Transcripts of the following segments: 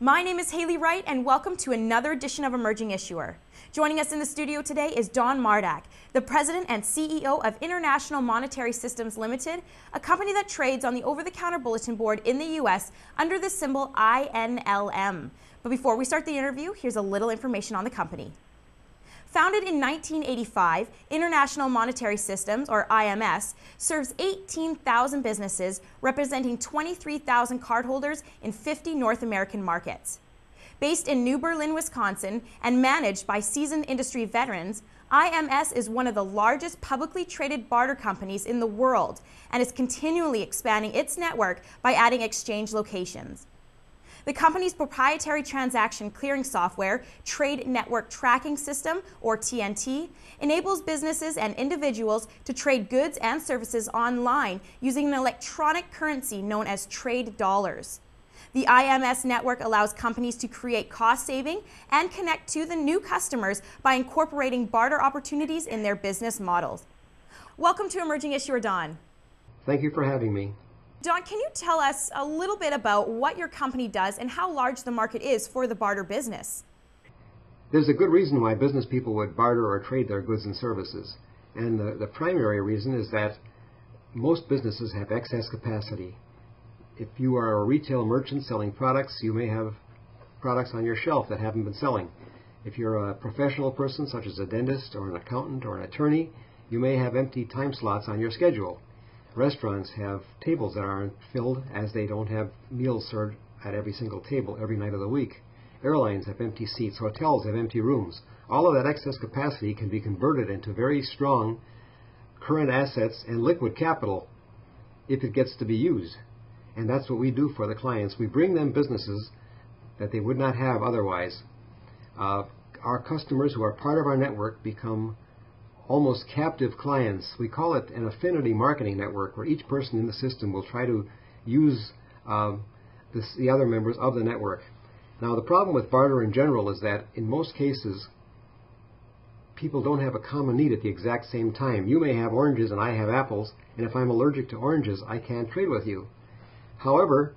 My name is Haley Wright, and welcome to another edition of Emerging Issuer. Joining us in the studio today is Don Mardak, the President and CEO of International Monetary Systems Ltd, a company that trades on the over-the-counter bulletin board in the U.S. under the symbol INLM. But before we start the interview, here's a little information on the company. Founded in 1985, International Monetary Systems, or IMS, serves 18,000 businesses representing 23,000 cardholders in 50 North American markets. Based in New Berlin, Wisconsin, and managed by seasoned industry veterans, IMS is one of the largest publicly traded barter companies in the world and is continually expanding its network by adding exchange locations. The company's proprietary transaction clearing software, Trade Network Tracking System, or TNT, enables businesses and individuals to trade goods and services online using an electronic currency known as trade dollars. The IMS network allows companies to create cost saving and connect to the new customers by incorporating barter opportunities in their business models. Welcome to Emerging Issuer, Don. Thank you for having me. Don, can you tell us a little bit about what your company does and how large the market is for the barter business? There's a good reason why business people would barter or trade their goods and services. And the primary reason is that most businesses have excess capacity. If you are a retail merchant selling products, you may have products on your shelf that haven't been selling. If you're a professional person, such as a dentist or an accountant or an attorney, you may have empty time slots on your schedule. Restaurants have tables that aren't filled as they don't have meals served at every single table every night of the week. Airlines have empty seats. Hotels have empty rooms. All of that excess capacity can be converted into very strong current assets and liquid capital if it gets to be used. And that's what we do for the clients. We bring them businesses that they would not have otherwise. Our customers who are part of our network become almost captive clients. We call it an affinity marketing network, where each person in the system will try to use the other members of the network. Now, the problem with barter in general is that in most cases, people don't have a common need at the exact same time. You may have oranges and I have apples, and if I'm allergic to oranges, I can't trade with you. However,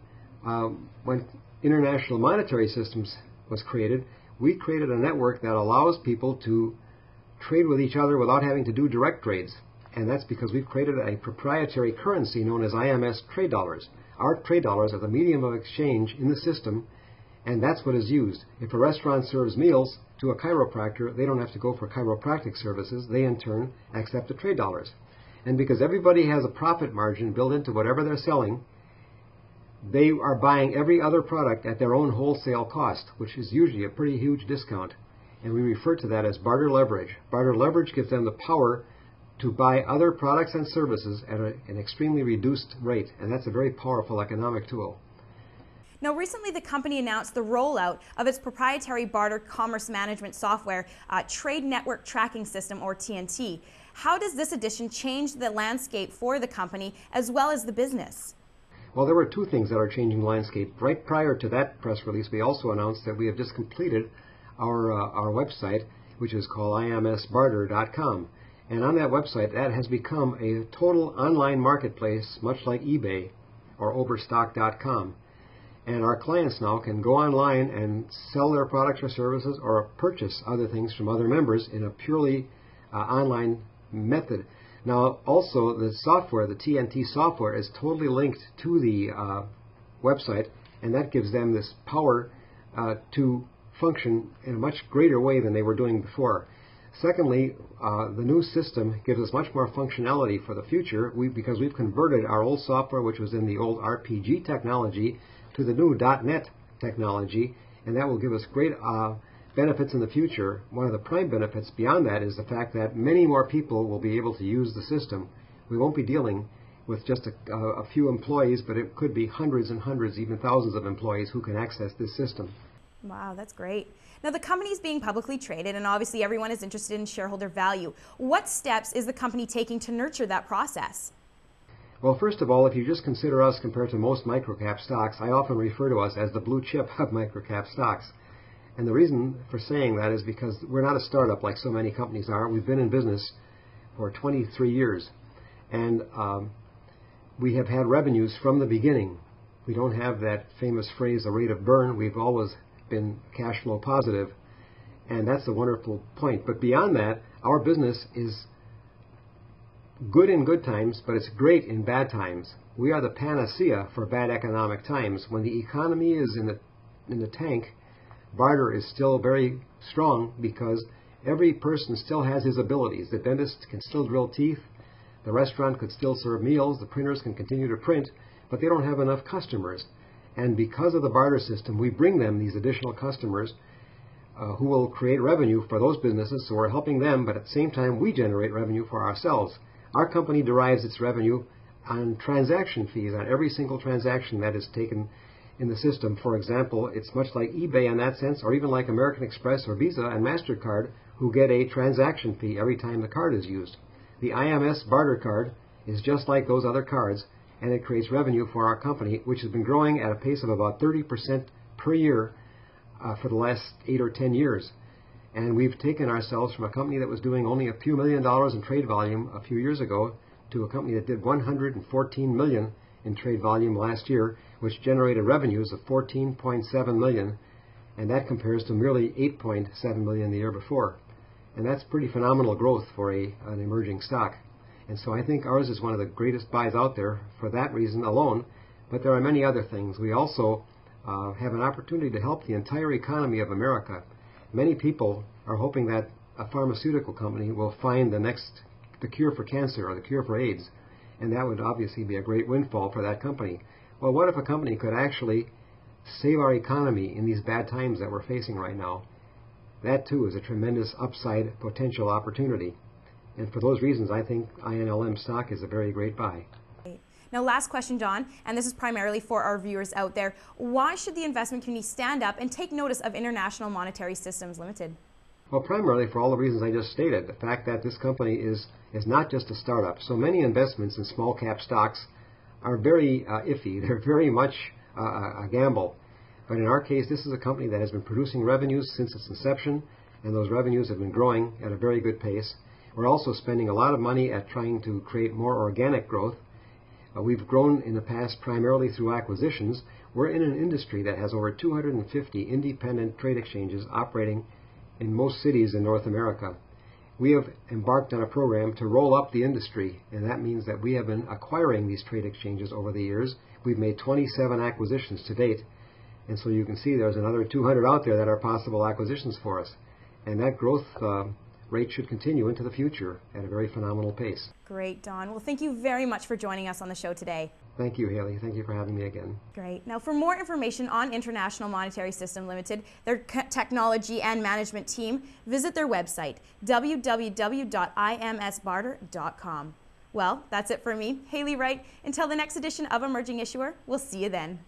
when International Monetary Systems was created, we created a network that allows people to trade with each other without having to do direct trades. And that's because we've created a proprietary currency known as IMS trade dollars. Our trade dollars are the medium of exchange in the system, and that's what is used. If a restaurant serves meals to a chiropractor, they don't have to go for chiropractic services. They, in turn, accept the trade dollars. And because everybody has a profit margin built into whatever they're selling, they are buying every other product at their own wholesale cost, which is usually a pretty huge discount. And we refer to that as barter leverage. Barter leverage gives them the power to buy other products and services at an extremely reduced rate, and that's a very powerful economic tool. Now, recently the company announced the rollout of its proprietary barter commerce management software, Trade Network Tracking System, or TNT. How does this addition change the landscape for the company as well as the business? Well, there were two things that are changing the landscape. Right prior to that press release, we also announced that we have just completed our website, which is called imsbarter.com. And on that website, that has become a total online marketplace, much like eBay or Overstock.com. And our clients now can go online and sell their products or services or purchase other things from other members in a purely online method. Now, also, the software, the TNT software, is totally linked to the website, and that gives them this power to function in a much greater way than they were doing before. Secondly, the new system gives us much more functionality for the future because we've converted our old software, which was in the old RPG technology, to the new .NET technology, and that will give us great benefits in the future. One of the prime benefits beyond that is the fact that many more people will be able to use the system. We won't be dealing with just a few employees, but it could be hundreds and hundreds, even thousands of employees who can access this system. Wow, that's great. Now, the company is being publicly traded, and obviously everyone is interested in shareholder value. What steps is the company taking to nurture that process? Well, first of all, if you just consider us compared to most microcap stocks, I often refer to us as the blue chip of microcap stocks. And the reason for saying that is because we're not a startup like so many companies are. We've been in business for 23 years. And we have had revenues from the beginning. We don't have that famous phrase, a rate of burn. We've always been cash flow positive, and that's a wonderful point. But beyond that, our business is good in good times, but it's great in bad times. We are the panacea for bad economic times. When the economy is in the tank, barter is still very strong because every person still has his abilities. The dentist can still drill teeth, the restaurant could still serve meals, the printers can continue to print, but they don't have enough customers. And because of the barter system, we bring them these additional customers who will create revenue for those businesses, so we're helping them, but at the same time we generate revenue for ourselves. Our company derives its revenue on transaction fees, on every single transaction that is taken in the system. For example, it's much like eBay in that sense, or even like American Express or Visa and MasterCard, who get a transaction fee every time the card is used. The IMS barter card is just like those other cards, and it creates revenue for our company, which has been growing at a pace of about 30% per year for the last 8 or 10 years. And we've taken ourselves from a company that was doing only a few $1 million in trade volume a few years ago to a company that did $114 million in trade volume last year, which generated revenues of $14.7 million, and that compares to merely $8.7 million the year before. And that's pretty phenomenal growth for an emerging stock. And so I think ours is one of the greatest buys out there for that reason alone, but there are many other things. We also have an opportunity to help the entire economy of America. Many people are hoping that a pharmaceutical company will find the cure for cancer or the cure for AIDS, and that would obviously be a great windfall for that company. Well, what if a company could actually save our economy in these bad times that we're facing right now? That too is a tremendous upside potential opportunity. And for those reasons, I think INLM stock is a very great buy. Now, last question, John, and this is primarily for our viewers out there. Why should the investment community stand up and take notice of International Monetary Systems Ltd? Well, primarily for all the reasons I just stated. The fact that this company is not just a startup. So many investments in small cap stocks are very iffy. They're very much a gamble. But in our case, this is a company that has been producing revenues since its inception, and those revenues have been growing at a very good pace. We're also spending a lot of money at trying to create more organic growth. We've grown in the past primarily through acquisitions. We're in an industry that has over 250 independent trade exchanges operating in most cities in North America. We have embarked on a program to roll up the industry, and that means that we have been acquiring these trade exchanges over the years. We've made 27 acquisitions to date, and so you can see there's another 200 out there that are possible acquisitions for us. And that growth rate should continue into the future at a very phenomenal pace. Great, Don. Well, thank you very much for joining us on the show today. Thank you, Haley. Thank you for having me again. Great. Now, for more information on International Monetary System Ltd, their technology and management team, visit their website, www.imsbarter.com. Well, that's it for me, Haley Wright. Until the next edition of Emerging Issuer, we'll see you then.